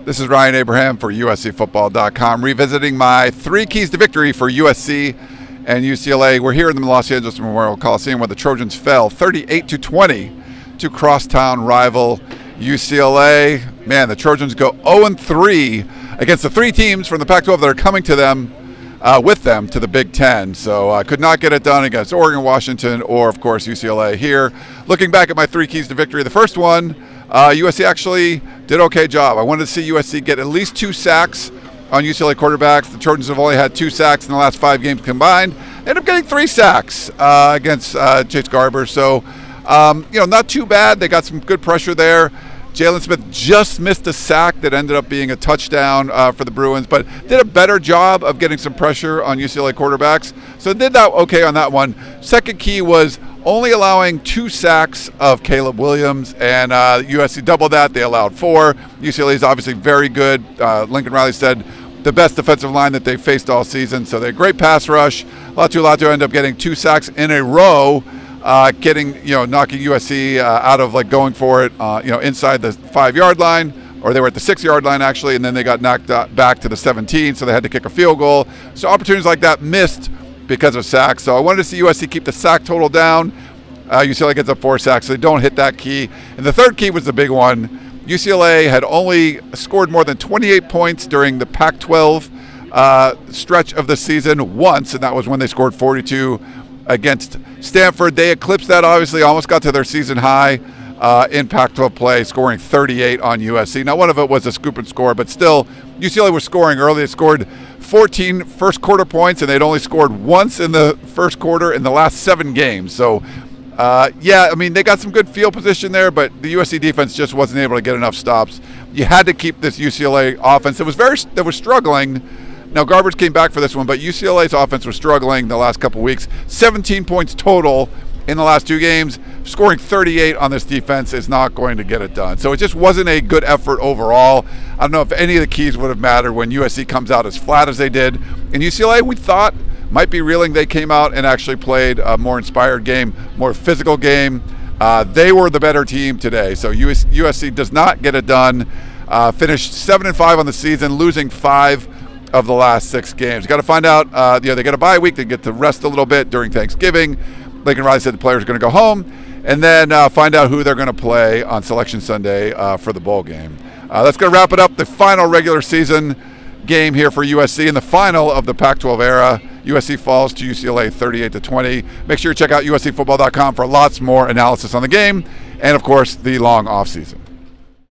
This is Ryan Abraham for USCFootball.com, revisiting my 3 keys to victory for USC and UCLA. We're here in the Los Angeles Memorial Coliseum where the Trojans fell 38-20 to crosstown rival UCLA. Man, the Trojans go 0-3 against the 3 teams from the Pac-12 that are coming to them with them to the Big Ten. So could not get it done against Oregon, Washington, or of course UCLA here. Looking back at my 3 keys to victory, the first one, USC actually did okay job. I wanted to see USC get at least 2 sacks on UCLA quarterbacks. The Trojans have only had 2 sacks in the last 5 games combined. They ended up getting 3 sacks against Chase Garber. So, not too bad. They got some good pressure there. Jalen Smith just missed a sack that ended up being a touchdown for the Bruins, but did a better job of getting some pressure on UCLA quarterbacks. So did that okay on that one. Second key was only allowing 2 sacks of Caleb Williams, and USC doubled that. They allowed 4. UCLA is obviously very good. Lincoln Riley said the best defensive line that they faced all season. So they had a great pass rush. Latu ended up getting 2 sacks in a row, knocking USC out of going for it, inside the 5-yard line, or they were at the 6-yard line actually, and then they got knocked back to the 17, so they had to kick a field goal. So opportunities like that missed because of sacks. So I wanted to see USC keep the sack total down. UCLA gets up 4 sacks, so they don't hit that key. And the third key was the big one. UCLA had only scored more than 28 points during the Pac-12 stretch of the season once, and that was when they scored 42 against Stanford. They eclipsed that, obviously, almost got to their season high in Pac-12 play, scoring 38 on USC. Now, one of it was a scoop and score, but still, UCLA was scoring early. They scored 14 first quarter points, and they'd only scored once in the first quarter in the last 7 games. So, they got some good field position there, but the USC defense just wasn't able to get enough stops. You had to keep this UCLA offense. That was struggling. Now, Garbers came back for this one, but UCLA's offense was struggling the last couple weeks. 17 points total in the last 2 games. Scoring 38 on this defense is not going to get it done. So it just wasn't a good effort overall. I don't know if any of the keys would have mattered when USC comes out as flat as they did. In UCLA, we thought might be reeling. They came out and actually played a more inspired game, more physical game. They were the better team today. So USC does not get it done. Finished 7-5 on the season, losing 5 of the last 6 games. Got to find out, they got a bye week. They get to rest a little bit during Thanksgiving. Lincoln Riley said the players are going to go home, and then find out who they're going to play on Selection Sunday for the bowl game. That's going to wrap it up. The final regular season game here for USC in the final of the Pac-12 era. USC falls to UCLA 38-20. Make sure you check out USCFootball.com for lots more analysis on the game and, of course, the long off season.